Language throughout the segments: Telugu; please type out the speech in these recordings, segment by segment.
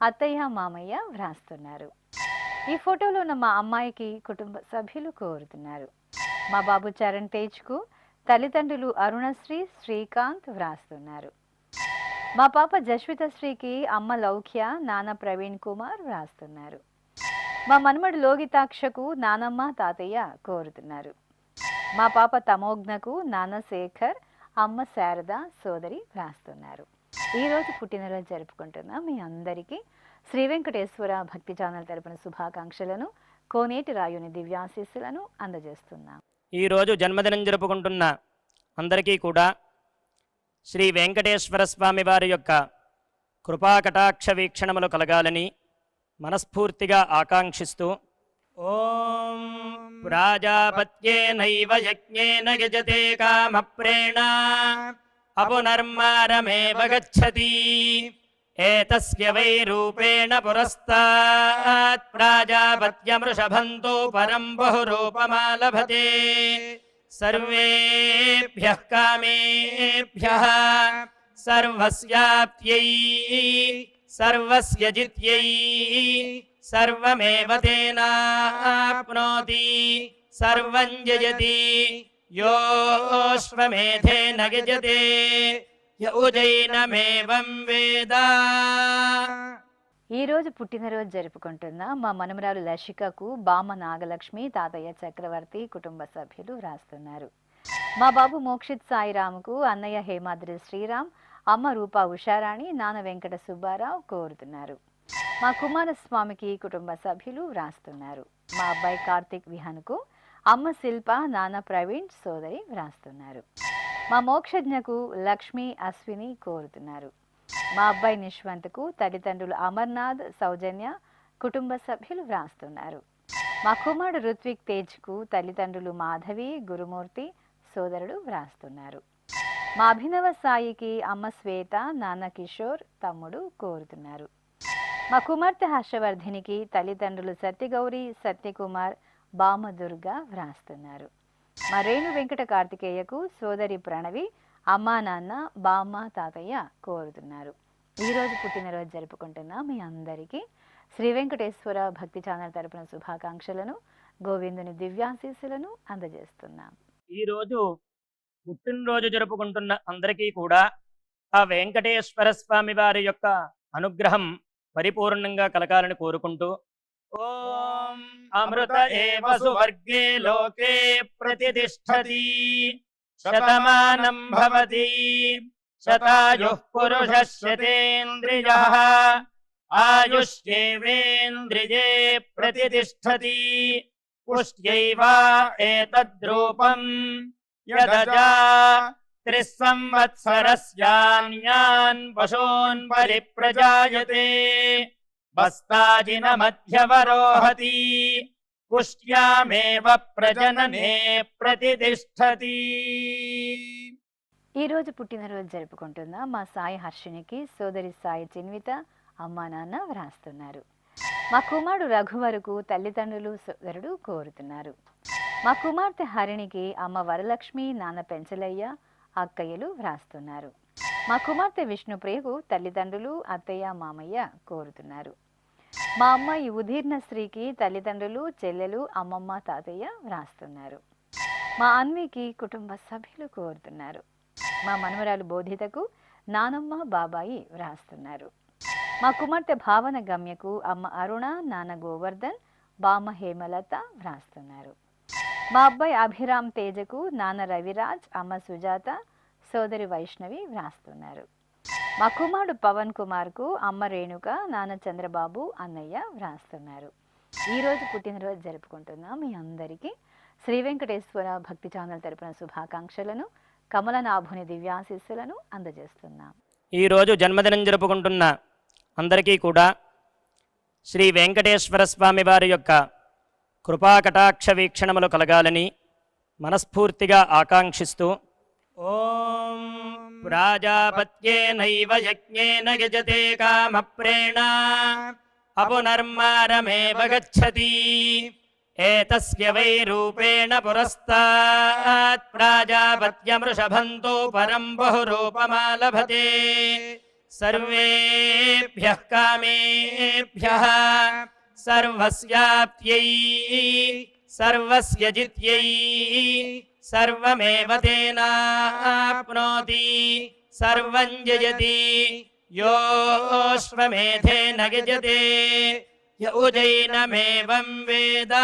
అత్తయ్య మామయ్య వ్రాస్తున్నారు. ఈ ఫోటోలో ఉన్న మా అమ్మాయికి కుటుంబ సభ్యులు కోరుతున్నారు. మా బాబు చరణ్ తేజ్కు తల్లిదండ్రులు అరుణశ్రీ శ్రీకాంత్ వ్రాస్తున్నారు. మా పాప జస్విత శ్రీకి అమ్మ లౌక్య నాన్న ప్రవీణ్ కుమార్ వ్రాస్తున్నారు. మా మనుమడు లోగితాక్షకు నానమ్మ తాతయ్య కోరుతున్నారు. మా పాప తమోజ్ఞకు నాన్న శేఖర్ అమ్మ శారద సోదరి వ్రాస్తున్నారు. ఈరోజు పుట్టినరోజు జరుపుకుంటున్న మీ అందరికీ శ్రీ వెంకటేశ్వర భక్తి ఛానల్ తరపున శుభాకాంక్షలను కోనేటి రాయుని దివ్యాశీస్సులను అందజేస్తున్నాం. ఈరోజు జన్మదినం జరుపుకుంటున్న అందరికీ కూడా శ్రీ వెంకటేశ్వర స్వామి వారి యొక్క కృపాకటాక్ష వీక్షణములు కలగాలని మనస్ఫూర్తిగా ఆకాంక్షిస్తూ ఓం ప్రాజాపత్యేనైవ యజ్ఞేన యజతే కామప్రేణ అపునర్మారమేవ గచ్చతి ఏతస్య వై రూపేణ పురస్తాత్ ప్రాజాపత్యమృషభంతో పరం బహురూపమాలభతే సర్వేభ్యః కామేభ్యః సర్వస్యాప్త్యై సర్వస్య జిత్యై సర్వమేవ తేనాప్నోతి సర్వం జయతి యోష్వమేధేన గజతే యౌజైనమేవం వేద. ఈరోజు పుట్టినరోజు జరుపుకుంటున్న మా మనమరాలు లషికకు బామ నాగలక్ష్మి తాతయ్య చక్రవర్తి కుటుంబ సభ్యులు వ్రాస్తున్నారు. మా బాబు మోక్షిత్ సాయిరాముకు అన్నయ్య హేమాద్రి శ్రీరామ్ అమ్మ రూపా ఉషారాణి నాన్న వెంకట సుబ్బారావు కోరుతున్నారు. మా కుమారస్వామికి కుటుంబ సభ్యులు వ్రాస్తున్నారు. మా అబ్బాయి కార్తిక్ విహాన్కు అమ్మ శిల్ప నాన్న ప్రవీణ్ సోదరి వ్రాస్తున్నారు. మా మోక్షజ్ఞకు లక్ష్మి అశ్విని కోరుతున్నారు. మా అబ్బాయి నిశ్వంత్కు తల్లిదండ్రులు అమర్నాథ్ సౌజన్య కుటుంబ సభ్యులు వ్రాస్తున్నారు. మా కుమారుడు రుత్విక్ తేజ్కు తల్లిదండ్రులు మాధవి గురుమూర్తి సోదరుడు వ్రాస్తున్నారు. మా అభినవ సాయికి అమ్మ శ్వేత నాన్న కిషోర్ తమ్ముడు కోరుతున్నారు. మా కుమార్తె హర్షవర్ధినికి తల్లిదండ్రులు సత్యగౌరి సత్యకుమార్ బామ దుర్గా వ్రాస్తున్నారు. మా రేణు వెంకట కార్తికేయకు సోదరి ప్రణవి అమ్మా నాన్న బామ్మ తాతయ్య కోరుతున్నారు. ఈరోజు పుట్టినరోజు జరుపుకుంటున్న మీ అందరికీ శ్రీ వెంకటేశ్వర భక్తి ఛానల్ తరపున శుభాకాంక్షలను గోవిందుని దివ్యాశీస్సులను అందజేస్తున్నాం. ఈరోజు పుట్టినరోజు జరుపుకుంటున్న అందరికీ కూడా ఆ వెంకటేశ్వర స్వామి వారి యొక్క అనుగ్రహం పరిపూర్ణంగా కలగాలని కోరుకుంటూ ఓం అమృత ఏవ సువర్గే లోకే ప్రతిష్ఠతి శతమానం భవతి శతాయుః పురుషः శతేంద్రియః ఆయుష్యేవేంద్రియే ప్రతిష్ఠతి పుష్ట్యైవ ఏతద్రూపం యదజా త్రిస్సంవత్సరస్యాన్యాన్ పశూన్ పరిప్రజాయతే బస్తాజిన మధ్యవరోహతి పుష్ట్యామేవ ప్రజననే ప్రతిష్ఠతి. ఈరోజు పుట్టినరోజు జరుపుకుంటున్న మా సాయి హర్షినికి సోదరి సాయి చిన్విత అమ్మా నాన్న వ్రాస్తున్నారు. మా కుమారుడు రఘువరకు తల్లిదండ్రులు సోదరుడు కోరుతున్నారు. మా కుమార్తె హరిణికి అమ్మ వరలక్ష్మి నాన్న పెంచలయ్య అక్కయ్యలు వ్రాస్తున్నారు. మా కుమార్తె విష్ణుప్రియకు తల్లిదండ్రులు అత్తయ్య మామయ్య కోరుతున్నారు. మా అమ్మాయి ఉదీర్ణ శ్రీకి తల్లిదండ్రులు చెల్లెలు అమ్మమ్మ తాతయ్య వ్రాస్తున్నారు. మా అన్వికి కుటుంబ సభ్యులు కోరుతున్నారు. మా మనవరాలు బోధితకు నానమ్మ బాబాయి వ్రాస్తున్నారు. మా కుమార్తె భావన గమ్యకు అమ్మ అరుణ నాన్న గోవర్ధన్ బామ్మ హేమలత వ్రాస్తున్నారు. మా అబ్బాయి అభిరామ్ తేజకు నాన్న రవిరాజ్ అమ్మ సుజాత సోదరి వైష్ణవి వ్రాస్తున్నారు. మా కుమారుడు పవన్ కుమార్కు అమ్మ రేణుక నాన్న చంద్రబాబు అన్నయ్య వ్రాస్తున్నారు. ఈరోజు పుట్టినరోజు జరుపుకుంటున్న మీ అందరికీ శ్రీ వెంకటేశ్వర భక్తి ఛానల్ తరపున శుభాకాంక్షలను కమలనాభుని దివ్యాశీస్సులను అందజేస్తున్నాం. ఈరోజు జన్మదినం జరుపుకుంటున్న అందరికీ కూడా శ్రీ వెంకటేశ్వర స్వామి వారి యొక్క కృపాకటాక్ష వీక్షణములు కలగాలని మనస్ఫూర్తిగా ఆకాంక్షిస్తూ ఓం ప్రాజాపత్యేనైవ యజ్ఞేన యజతే కామప్రేణ అపునర్మారమేవ గచ్చతి ఏతస్య వై రూపేణ పురస్తాత్ ప్రాజాపత్యమృషభంతో పరం బహురూపమాలభతే सर्वेभ्यः कामेभ्यः सर्वस्याप्त्यै सर्वस्य जित्यै सर्वमेव तेनाप्नोति सर्वं जयति योऽश्वमेधेन यजते य उजैनमेवं वेद।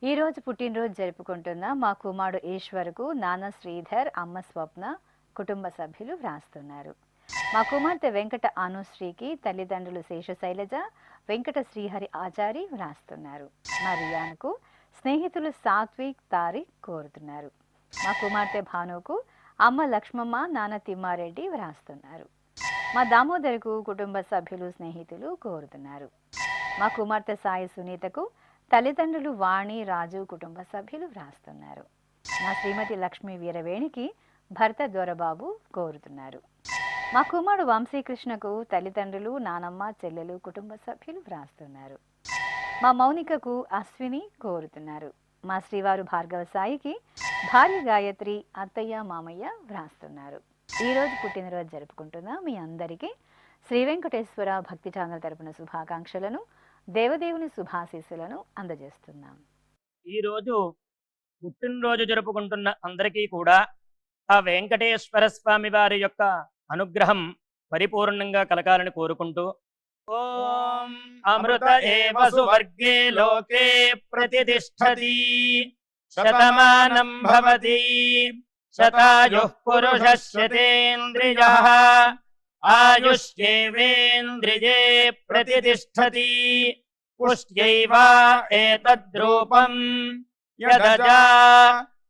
ఈ రోజు పుట్టినరోజు జరుపుకుంటున్న మా కుమారుడు ఈశ్వర్కు నాన్న శ్రీధర్, అమ్మ స్వప్న, కుటుంబ సభ్యులు వ్రాస్తున్నారు. మా కుమార్తె వెంకట అనుశ్రీకి తల్లిదండ్రులు శేషశైలజ, వెంకట శ్రీహరి ఆచారి వ్రాస్తున్నారు. మా రియాన్కు స్నేహితులు సాత్విక్, తారిక్ కోరుతున్నారు. మా కుమార్తె భానుకు అమ్మ లక్ష్మమ్మ, నాన్న తిమ్మారెడ్డి వ్రాస్తున్నారు. మా దామోదర్కు కుటుంబ సభ్యులు స్నేహితులు కోరుతున్నారు. మా కుమార్తె సాయి సునీతకు తల్లిదండ్రులు వాణి, రాజు, కుటుంబ సభ్యులు వ్రాస్తున్నారు. నా శ్రీమతి లక్ష్మీ వీరవేణికి భర్త దొరబాబు కోరుతున్నారు. మా కుమారుడు వంశీకృష్ణకు తల్లిదండ్రులు, నానమ్మ, చెల్లెలు, కుటుంబ సభ్యులు వ్రాస్తున్నారు. మా మౌనికకు అశ్విని కోరుతున్నారు. మా శ్రీవారు భార్గవ సాయికి భార్య గాయత్రి, అత్తయ్య, మామయ్య వ్రాస్తున్నారు. ఈరోజు పుట్టినరోజు జరుపుకుంటున్న మీ అందరికీ శ్రీ వెంకటేశ్వర భక్తి ఛానల్ తరపున శుభాకాంక్షలను, దేవదేవుని శుభాశీస్సులను అందజేస్తున్నాం. ఈరోజు పుట్టినరోజు జరుపుకుంటున్న అందరికీ కూడా ఆ వెంకటేశ్వర స్వామి వారి యొక్క అనుగ్రహం పరిపూర్ణంగా కలగాలని కోరుకుంటూ ఓం అమృత ఏవ సువర్గే లోకే ప్రతిష్ఠతి శతమానం భవతి శతాయుః పురుషः శతేంద్రియః ఆయుష్యేవేంద్రియే ప్రతిష్ఠతి పుష్ట్యైవ ఏతద్రూపం యదజా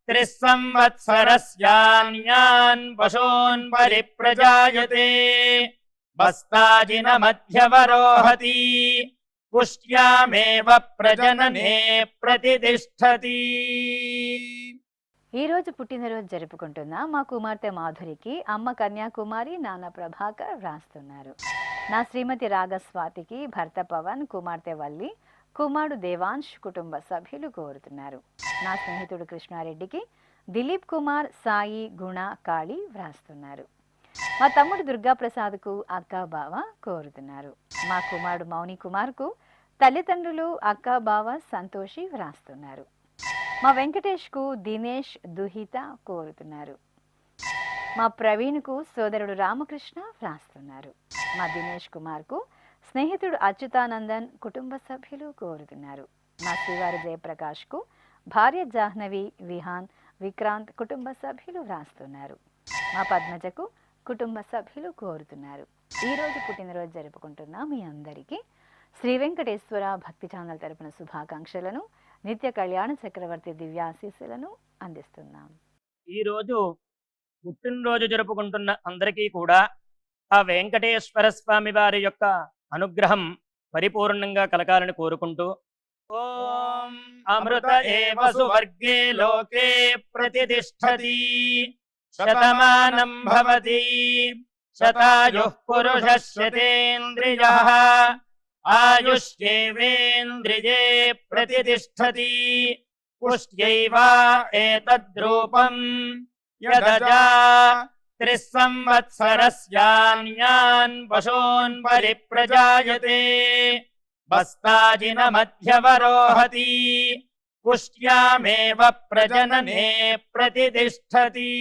త్రిస్సంవత్సరస్యాన్యాన్ పశూన్ పరిప్రజాయతే బస్తాజిన మధ్యవరోహతి పుష్ట్యామేవ ప్రజననే ప్రతిష్ఠతి. ఈ రోజు పుట్టినరోజు జరుపుకుంటున్న మా కుమార్తె మాధురికి అమ్మ కన్యాకుమారి, నాన్న ప్రభాకర్ వ్రాస్తున్నారు. నా శ్రీమతి రాగస్వాతికి భర్త పవన్, కుమార్తె వల్లి, కుమారుడు దేవాంశ్, కుటుంబ సభ్యులు కోరుతున్నారు. నా స్నేహితుడు కృష్ణారెడ్డికి దిలీప్ కుమార్, సాయి, గుణ, కాళీ వ్రాస్తున్నారు. మా తమ్ముడు దుర్గాప్రసాద్కు అక్క, బావ కోరుతున్నారు. మా కుమారుడు మౌని కుమార్కు తల్లిదండ్రులు, అక్క, బావ, సంతోషి వ్రాస్తున్నారు. మా వెంకటేష్కు దినేష్, దుహిత కోరుతున్నారు. మా ప్రవీణ్కు సోదరుడు రామకృష్ణ వ్రాస్తున్నారు. మా దినేష్ కుమార్కు స్నేహితుడు అచ్యుతానందన్, కుటుంబ సభ్యులు కోరుతున్నారు. మా శ్రీవారి జయప్రకాష్కు భార్య జాహ్నవి, విహాన్, విక్రాంత్, కుటుంబ సభ్యులు వ్రాస్తున్నారు. మా పద్మజకు కుటుంబ సభ్యులు కోరుతున్నారు. ఈరోజు పుట్టినరోజు జరుపుకుంటున్న మీ అందరికీ శ్రీ వెంకటేశ్వర భక్తి ఛానల్ తరపున శుభాకాంక్షలను, నిత్య కళ్యాణ చక్రవర్తి దివ్యాశీస్సులను అందిస్తున్నాం. ఈరోజు పుట్టినరోజు జరుపుకుంటున్న అందరికీ కూడా ఆ వెంకటేశ్వర స్వామి వారి యొక్క అనుగ్రహం పరిపూర్ణంగా కలగాలని కోరుకుంటూ ఓం అమృత ఏవ సువర్గే లోకే ప్రతిష్ఠతి శతమానం భవతి శతాయుః పురుషः శతేంద్రియః ఆయుష్యేవేంద్రియే ప్రతిష్ఠతి పుష్ట్యైవ ఏతద్రూపం యదజా త్రిస్సంవత్సరస్యాన్యాన్ పశూన్ పరిప్రజాయతే బస్తాజిన మధ్యవరోహతి పుష్ట్యామేవ ప్రజననే ప్రతిష్ఠతి.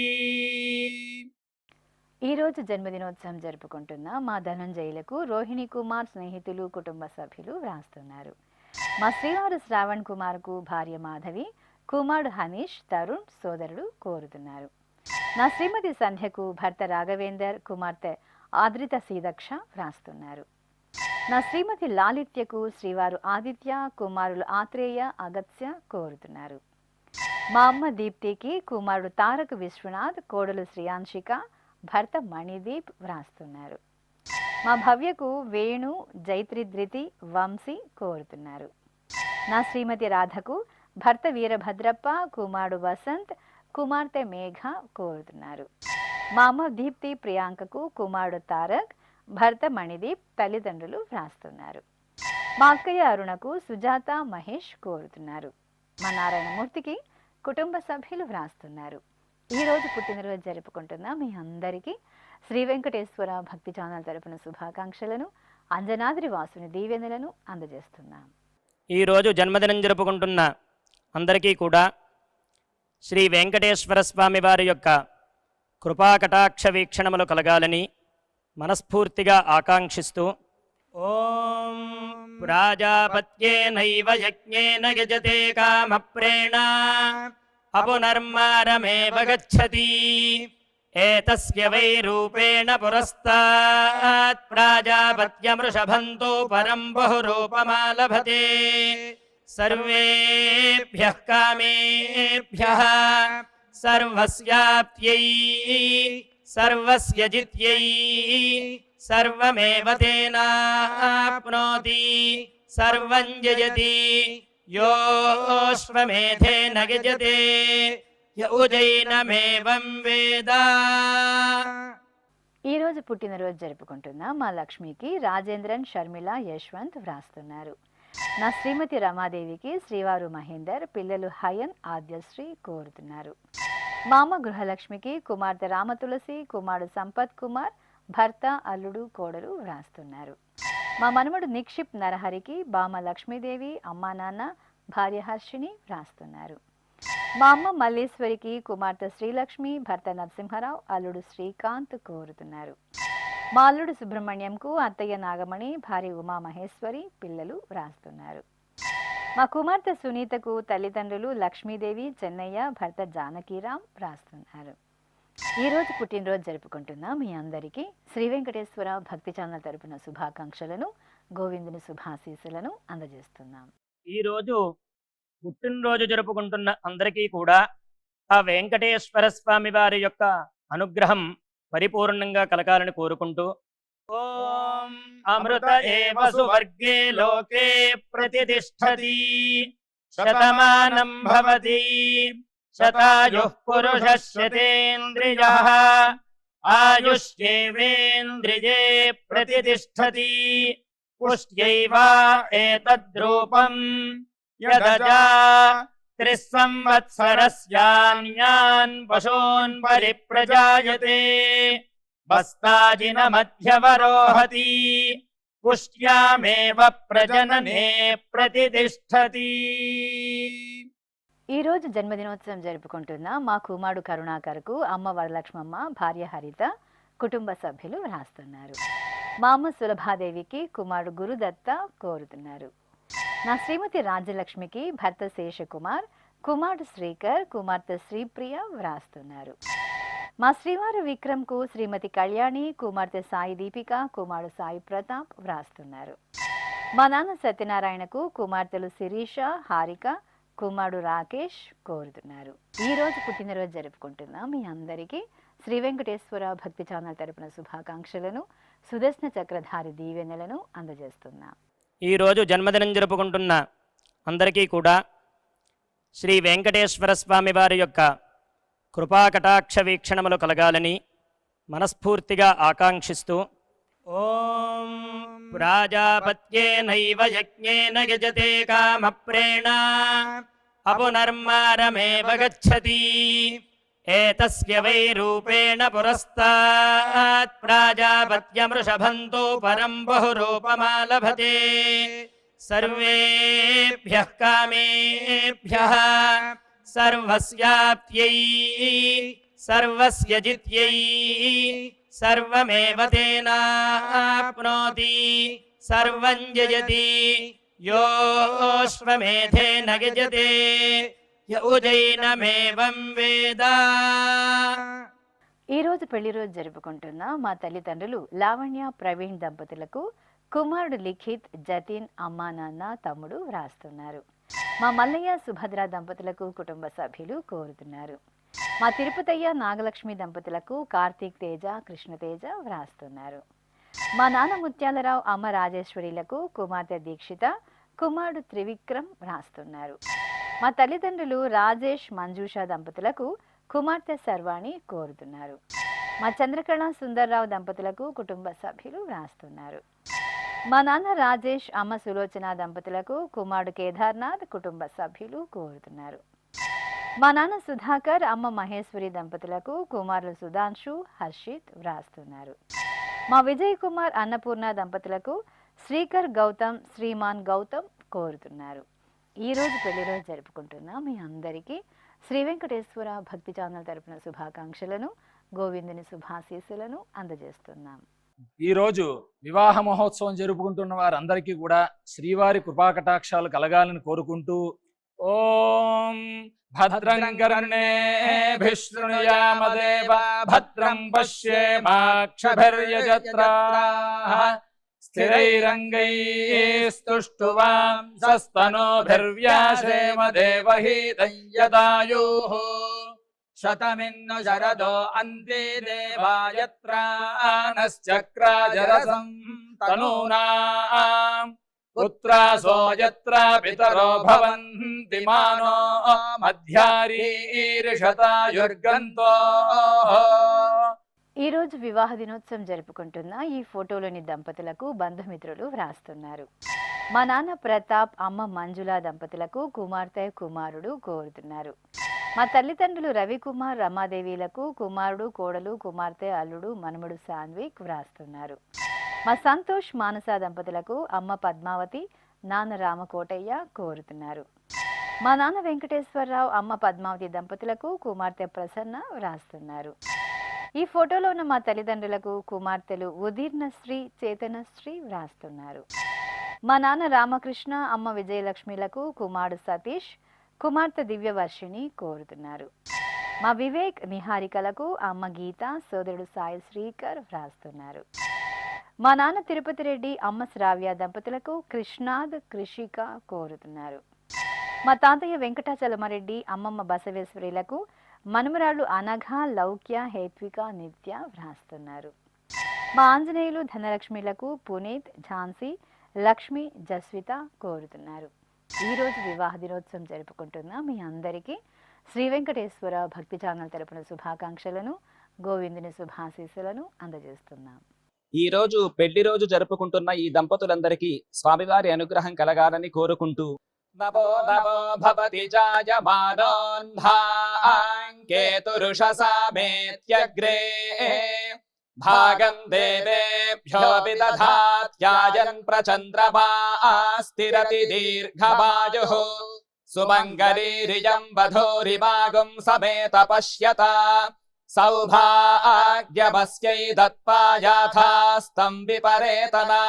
ఈ రోజు జన్మదినోత్సవం జరుపుకుంటున్న మా ధనంజయులకు రోహిణి కుమార్, స్నేహితులు, కుటుంబ సభ్యులు వ్రాస్తున్నారు. మా శ్రీవారు శ్రావణ్ కుమార్కు భార్య మాధవి, కుమారుడు హనీష్, తరుణ్, సోదరుడు కోరుతున్నారు. నా శ్రీమతి సంధ్యకు భర్త రాఘవేందర్, కుమార్తె ఆద్రిత సీదక్ష వ్రాస్తున్నారు. నా శ్రీమతి లాలిత్యకు శ్రీవారు ఆదిత్య, కుమారులు ఆత్రేయ, అగత్య కోరుతున్నారు. మా అమ్మ దీప్తికి కుమారుడు తారక్ విశ్వనాథ్, కోడలు శ్రియాంశిక, భర్త మణిదీప్ వ్రాస్తున్నారు. మా భవ్యకు వేణు, జైత్రిధృతి, వంశీ కోరుతున్నారు. నా శ్రీమతి రాధకు భర్త వీరభద్రప్ప, కుమారుడు వసంత్, కుమార్తె మేఘ కోరుతున్నారు. మా అమ్మ దీప్తి ప్రియాంకకు కుమారుడు తారక్, భర్త మణిదీప్, తల్లిదండ్రులు వ్రాస్తున్నారు. మా అక్కయ్య అరుణకు సుజాత, మహేష్ కోరుతున్నారు. మా నారాయణమూర్తికి కుటుంబ సభ్యులు వ్రాస్తున్నారు. ఈరోజు పుట్టినరోజు జరుపుకుంటున్న మీ అందరికీ శ్రీ వెంకటేశ్వర భక్తి ఛానల్ తరపున శుభాకాంక్షలను, అంజనాద్రి వాసుని దీవెనలను అందజేస్తున్నాం. ఈరోజు జన్మదినం జరుపుకుంటున్న అందరికీ కూడా శ్రీ వెంకటేశ్వర స్వామి వారి యొక్క కృపాకటాక్ష వీక్షణములు కలగాలని మనస్ఫూర్తిగా ఆకాంక్షిస్తూ ఓం ప్రాజాపత్యేనైవ యజ్ఞేన యజతే కామప్రేణ అపునర్మారమేవ గచ్చతి ఏతస్య వై రూపేణ పురస్తాత్ ప్రాజాపత్యమృషభంతో పరం బహురూపమాలభతే సర్వేభ్యః కామేభ్యః సర్వస్యాప్త్యై సర్వస్య జిత్యై సర్వమేవ తేనాప్నోతి సర్వం జయతి యోऽశ్వమేధేన యజతే య ఉజైనమేవం వేద. ఈరోజు పుట్టినరోజు జరుపుకుంటున్న మా లక్ష్మికి రాజేంద్రన్, షర్మిల, యశ్వంత్ వ్రాస్తున్నారు. నా శ్రీమతి రమాదేవికి శ్రీవారు మహేందర్, పిల్లలు హయన్, ఆద్యశ్రీ కోరుతున్నారు. మా అమ్మ గృహలక్ష్మికి కుమార్తె రామతులసి, కుమారుడు సంపత్ కుమార్, భర్త, అల్లుడు, కోడలు వ్రాస్తున్నారు. మా మనవడు నిక్షిప్ నరహరికి, బామ లక్ష్మీదేవి, అమ్మా నాన్న, భార్య హర్షిని వ్రాస్తున్నారు. మా అమ్మ మల్లేశ్వరికి కుమార్తె శ్రీలక్ష్మి, భర్త నరసింహరావు, అల్లుడు శ్రీకాంత్ కోరుతున్నారు. మా అల్లుడు సుబ్రహ్మణ్యంకు అత్తయ్య నాగమణి, భార్య ఉమామహేశ్వరి, పిల్లలు వ్రాస్తున్నారు. మా కుమార్తె సునీతకు తల్లిదండ్రులు లక్ష్మీదేవి, చెన్నయ్య, భర్త జానకీరామ్ వ్రాస్తున్నారు. ఈరోజు పుట్టినరోజు జరుపుకుంటున్న మీ అందరికీ శ్రీ వెంకటేశ్వర భక్తి ఛానల్ తరపున శుభాకాంక్షలను, గోవిందుని శుభాశీస్సులను అందజేస్తున్నాం. ఈరోజు పుట్టినరోజు జరుపుకుంటున్న అందరికీ కూడా ఆ వెంకటేశ్వర స్వామి వారి యొక్క అనుగ్రహం పరిపూర్ణంగా కలగాలని కోరుకుంటూ ఓం అమృత ఏవ సువర్గే లోకే ప్రతిష్ఠతి శతమానం భవతి శతాయుః పురుషः శతేంద్రియః ఆయుష్యేవేంద్రియే ప్రతిష్ఠతి పుష్ట్యైవ ఏతద్రూపం యదజా త్రిస్సంవత్సరస్యాన్యాన్ పశూన్ పరిప్రజాయతే బస్తాజినమధ్యవరోహతి పుష్ట్యామేవ ప్రజననే ప్రతిష్ఠతి. ఈరోజు జన్మదినోత్సవం జరుపుకుంటున్న మా కుమారుడు కరుణాకర్కు అమ్మ వరలక్ష్మమ్మ, భార్య హరిత, కుటుంబ సభ్యులు వ్రాస్తున్నారు. మా అమ్మ సులభాదేవికి కుమారుడు గురుదత్త కోరుతున్నారు. నా శ్రీమతి రాజ్యలక్ష్మికి భర్త శేషకుమార్, కుమారుడు శ్రీకర్, కుమార్తె శ్రీప్రియ వ్రాస్తున్నారు. మా శ్రీవారు విక్రమ్కు శ్రీమతి కళ్యాణి, కుమార్తె సాయి దీపిక, కుమారుడు సాయి ప్రతాప్ వ్రాస్తున్నారు. మా నాన్న సత్యనారాయణకు కుమార్తెలు శిరీష, హారిక, కుమారుడు రాకేష్ కోరుతున్నారు. ఈరోజు పుట్టినరోజు జరుపుకుంటున్న మీ అందరికీ శ్రీ వెంకటేశ్వర భక్తి ఛానల్ తరపున శుభాకాంక్షలను, సుదర్శన చక్రధారి దీవెనలను అందజేస్తున్నాం. ఈరోజు జన్మదినం జరుపుకుంటున్న అందరికీ కూడా శ్రీ వెంకటేశ్వర స్వామి వారి యొక్క కృపాకటాక్ష వీక్షణములు కలగాలని మనస్ఫూర్తిగా ఆకాంక్షిస్తూ ఓం ప్రాజాపత్యేనైవ యజ్ఞేన యజతే కామప్రేణ అపునర్మారమేవ గచ్చతి ఏతస్య వై రూపేణ పురస్తాత్ ప్రాజాపత్యమృషభంతో పరం బహురూపమాలభతే సర్వేభ్యః కామేభ్యః సర్వస్యాప్త్యై సర్వస్య జిత్యై సర్వమేవ తేనాప్నోతి సర్వం జయతి యోऽశ్వమేధేన యజతే య ఉజైనమేవం వేద. ఈరోజు పెళ్లి రోజు జరుపుకుంటున్న మా తల్లిదండ్రులు లావణ్య, ప్రవీణ్ దంపతులకు కుమారుడు లిఖిత్, జతిన్, అమ్మా నాన్న, తమ్ముడు వ్రాస్తున్నారు. మా మల్లయ్య, సుభద్ర దంపతులకు కుటుంబ సభ్యులు కోరుతున్నారు. మా తిరుపతయ్య, నాగలక్ష్మి దంపతులకు కార్తీక్ తేజ, కృష్ణతేజ వ్రాస్తున్నారు. మా నాన్న ముత్యాలరావు, అమ్మ రాజేశ్వరిలకు కుమార్తె దీక్షిత, కుమారుడు త్రివిక్రమ్ వ్రాస్తున్నారు. మా తల్లిదండ్రులు రాజేష్, మంజూష దంపతులకు కుమార్తె సర్వాణి కోరుతున్నారు. మా చంద్రకళ, సుందర్రావు దంపతులకు కుటుంబ సభ్యులు వ్రాస్తున్నారు. మా నాన్న రాజేష్, అమ్మ సులోచన దంపతులకు కుమారుడు కేదార్నాథ్, కుటుంబ సభ్యులు కోరుతున్నారు. మా నాన్న సుధాకర్ అమ్మ మహేశ్వరి దంపతులకు కుమారులు సుధాంశు హర్షిత్ వ్రాస్తున్నారు. మా విజయ్ కుమార్ అన్నపూర్ణ దంపతులకు శ్రీకర్ గౌతమ్ శ్రీమాన్ గౌతమ్ కోరుతున్నారు. ఈ రోజు పెళ్లి రోజు జరుపుకుంటున్న మీ అందరికీ శ్రీ వెంకటేశ్వర భక్తి ఛానల్ తరపున శుభాకాంక్షలను గోవిందుని శుభాశీస్సులను అందజేస్తున్నాం. ఈ రోజు వివాహ మహోత్సవం జరుపుకుంటున్న వారందరికీ కూడా శ్రీవారి కృపాకటాక్షాలు కలగాలని కోరుకుంటూ ఓం భద్రం కర్ణేభిః శృణుయామదేవ భద్రం పశ్యేమాక్షభిర్యజత్రాః స్థిరైరంగైస్తుష్టువాంసస్తనోభిర్వ్యాసేమ దేవహీతం యదాయుః శతమిన్ను శరదో అంతే దేవాయత్రానశ్చక్రాజరసం తనూనాం పుత్రాసో యత్ర పితరో భవంతి మానో మధ్యారీరిషతాయుర్గంతో. ఈ రోజు వివాహ దినోత్సవం జరుపుకుంటున్న ఈ ఫోటోలోని దంపతులకు బంధుమిత్రులు వ్రాస్తున్నారు. మా నాన్న ప్రతాప్ అమ్మ మంజుల దంపతులకు కుమార్తె కుమారుడు కోరుతున్నారు. మా తల్లిదండ్రులు రవికుమార్ రమాదేవిలకు కుమారుడు కోడలు కుమార్తె అల్లుడు మనుమడు సాన్విక్ వ్రాస్తున్నారు. మా సంతోష్ మానస దంపతులకు అమ్మ పద్మావతి నాన్న రామకోటయ్య కోరుతున్నారు. మా నాన్న వెంకటేశ్వరరావు అమ్మ పద్మావతి దంపతులకు కుమార్తె ప్రసన్న వ్రాస్తున్నారు. ఈ ఫోటోలో ఉన్న మా తల్లిదండ్రులకు కుమార్తెలు ఉదీర్ణశ్రీ చేతనశ్రీ వ్రాస్తున్నారు. మా నాన్న రామకృష్ణ అమ్మ విజయలక్ష్మిలకు కుమారుడు సతీష్ కుమార్తె దివ్యవర్షిణి కోరుతున్నారు. మా వివేక్ నిహారికలకు అమ్మ గీత సోదరుడు సాయి శ్రీకర్ వ్రాస్తున్నారు. మా నాన్న తిరుపతి రెడ్డి అమ్మ శ్రావ్య దంపతులకు కృష్ణాద్ కృషిక కోరుతున్నారు. మా తాతయ్య వెంకటాచలమరెడ్డి అమ్మమ్మ బసవేశ్వరిలకు మనుమరాళ్ళు అనఘ లౌక్య హేత్విక నిత్య వ్రాస్తున్నారు. మా ఆంజనేయులు ధనలక్ష్మిలకు పునీత్ ఝాన్సీ లక్ష్మి జస్విత కోరుతున్నారు. ఈ రోజు వివాహ దినోత్సవం జరుపుకుంటున్న మీ అందరికీ శ్రీ వెంకటేశ్వర భక్తి ఛానల్ తరపున శుభాకాంక్షలను గోవిందుని శుభాశీస్సులను అందజేస్తున్నాం. ఈ రోజు పెళ్లి రోజు జరుపుకుంటున్న ఈ దంపతులందరికీ స్వామివారి అనుగ్రహం కలగాలని కోరుకుంటూ నమో నమో భవతి జాయమానోన్ధాంకేతురుషసామేత్యగ్రే భాగం దేవేభ్యో విదధాత్యాయన్ ప్రచంద్రమా స్థిరతి దీర్ఘమాయుః సుమంగళీరియం వధూరిమాగుం సమేత పశ్యత సౌభాగ్యమస్యై దత్పాయాథాస్తం విపరేతనా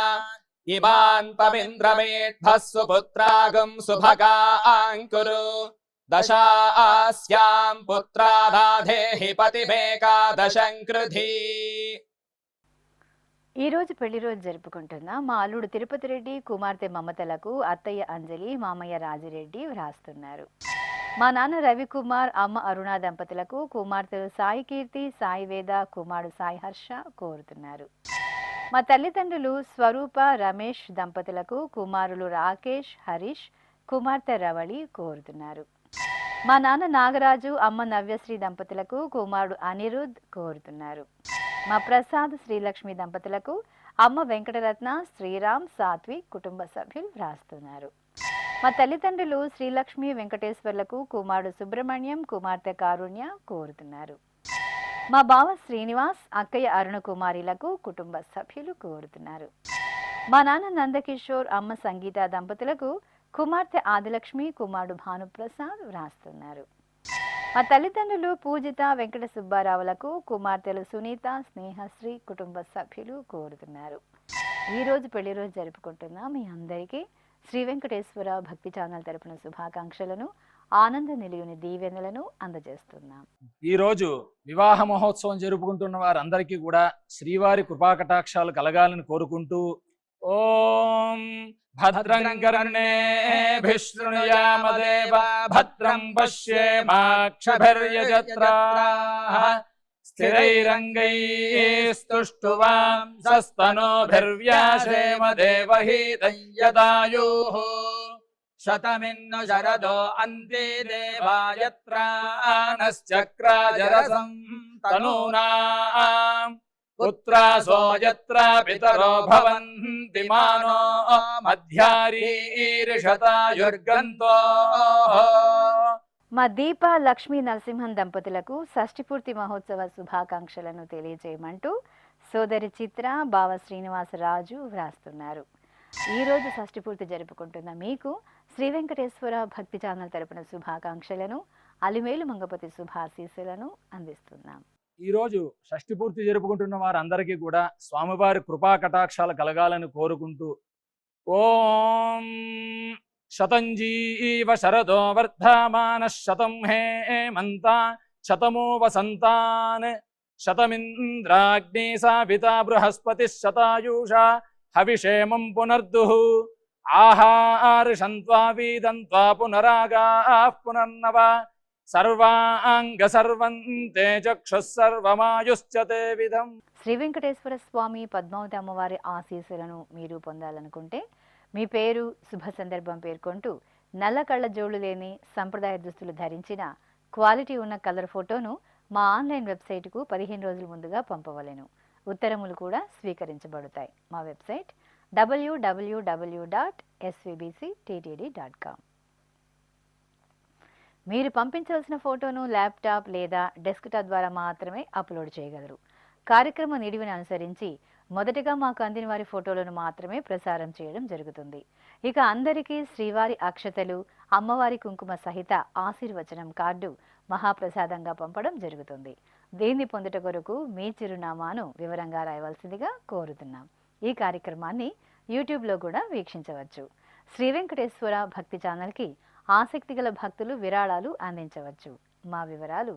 ఇమాన్ పమింద్రమేఢ్భః సుపుత్రాగం సుభగాంకురు దశాస్యాం పుత్రానాధేహి పతిమేకాదశం కృధి. ఈ రోజు పెళ్లి రోజు జరుపుకుంటున్న మా అల్లుడు తిరుపతి రెడ్డి కుమార్తె మమతలకు అత్తయ్య అంజలి మామయ్య రాజిరెడ్డి వ్రాస్తున్నారు. మా నాన్న రవికుమార్ అమ్మ అరుణ దంపతులకు కుమార్తెలు సాయి కీర్తి సాయి వేద కుమారుడు సాయి హర్ష కోరుతున్నారు. మా తల్లిదండ్రులు స్వరూప రమేష్ దంపతులకు కుమారులు రాకేష్ హరీష్ కుమార్తె రవళి కోరుతున్నారు. మా నాన్న నాగరాజు అమ్మ నవ్యశ్రీ దంపతులకు కుమారుడు అనిరుద్ కోరుతున్నారు. మా ప్రసాద్ శ్రీలక్ష్మి దంపతులకు అమ్మ వెంకటరత్న శ్రీరామ్ సాత్విక్ కుటుంబ సభ్యులు వ్రాస్తున్నారు. మా తల్లిదండ్రులు శ్రీలక్ష్మి వెంకటేశ్వర్లకు కుమారుడు సుబ్రహ్మణ్యం కుమార్తె కారుణ్య కోరుతున్నారు. మా బావ శ్రీనివాస్ అక్కయ్య అరుణ కుమారిలకు కుటుంబ సభ్యులు కోరుతున్నారు. మా నాన్న నందకిషోర్ అమ్మ సంగీత దంపతులకు కుమార్తె ఆదిలక్ష్మి కుమారుడు భానుప్రసాద్ వ్రాస్తున్నారు. మా తల్లిదండ్రులు పూజిత వెంకట సుబ్బారావులకు కుమార్తెలు సునీత స్నేహశ్రీ కుటుంబ సభ్యులు కోరుతున్నారు. ఈ రోజు పెళ్లి రోజు జరుపుకుంటున్న మీ అందరికీ శ్రీ వెంకటేశ్వర భక్తి ఛానల్ తరపున శుభాకాంక్షలను ఆనంద నిలయుని దీవెనలను అందజేస్తున్నాం. ఈ రోజు వివాహ మహోత్సవం జరుపుకుంటున్న వారందరికీ కూడా శ్రీవారి కృపాకటాక్షాలు కలగాలని కోరుకుంటూ ఓం భద్రం కర్ణేభిః శృణుయామదేవ భద్రం పశ్యేమాక్షభిర్యజత్రాః స్థిరైరంగైస్తుష్టువాంసస్తనోభిర్వ్యాసేమ దేవహీతం యదాయుః శతమిన్ను శరదో అంతే దేవాయత్రానశ్చక్రాజరసం తనూనాం పుత్రాసో యత్ర పితరో భవంతి మానో మధ్యారీరిషతాయుర్గంతో. మా దీప లక్ష్మీ నరసింహన్ దంపతులకు షష్ఠిపూర్తి మహోత్సవ శుభాకాంక్షలను తెలియజేయమంటూ సోదరి చిత్ర బావ శ్రీనివాసరాజు వ్రాస్తున్నారు. ఈరోజు షష్ఠిపూర్తి జరుపుకుంటున్న మీకు శ్రీ వెంకటేశ్వర భక్తి ఛానల్ తరపున శుభాకాంక్షలను, అలిమేలు మంగపతి శుభాశీస్సులను అందిస్తున్నాం. ఈరోజు షష్ఠి పూర్తి జరుపుకుంటున్న వారందరికీ కూడా స్వామివారి కృపా కటాక్షాలు కలగాలని కోరుకుంటూ ఓం శతంజీవ శరదో వర్ధమాన శతం హేమంత శతమో వసంతాన్ శతమింద్రాగ్ని సావితా బృహస్పతి శతాయూషా హవిషేమం పునర్దుః ఆహార్షంత్వా వీదంత్వా పునరాగాః పునర్నవ సర్వాంగ సర్వంతే చక్షుః సర్వమాయుశ్చతే విధం. శ్రీ వెంకటేశ్వర స్వామి పద్మావతి అమ్మవారి ఆశీస్సులను మీరు పొందాలనుకుంటే మీ పేరు, శుభ సందర్భం పేర్కొంటూ నల్ల కళ్ళ జోళ్లు లేని సంప్రదాయ దుస్తులు ధరించిన క్వాలిటీ ఉన్న కలర్ ఫోటోను మా ఆన్లైన్ వెబ్సైట్కు 15 రోజుల ముందుగా పంపవలెను. ఉత్తరములు కూడా స్వీకరించబడతాయి. మా వెబ్సైట్ www.svbcttd.com. మీరు పంపించాల్సిన ఫోటోను ల్యాప్టాప్ లేదా డెస్క్టాప్ ద్వారా మాత్రమే అప్లోడ్ చేయగలరు. కార్యక్రమ నిడివిని అనుసరించి మొదటగా మాకు అందిన వారి ఫోటోలను మాత్రమే ప్రసారం చేయడం జరుగుతుంది. ఇక అందరికీ శ్రీవారి అక్షతలు, అమ్మవారి కుంకుమ సహిత ఆశీర్వచనం కార్డు మహాప్రసాదంగా పంపడం జరుగుతుంది. దీన్ని పొందుట కొరకు మీ చిరునామాను వివరంగా రాయవలసిందిగా కోరుతున్నాం. ఈ కార్యక్రమాన్ని యూట్యూబ్లో కూడా వీక్షించవచ్చు. శ్రీ వెంకటేశ్వర భక్తి ఛానల్కి ఆసక్తి గల భక్తులు విరాళాలు అందించవచ్చు. మా వివరాలు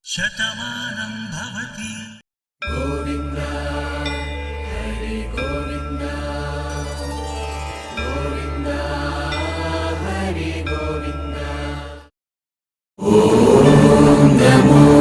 శతమానం భవతి. గోవింద హరి గోవింద గోవింద హరి గోవింద. ఓం నమో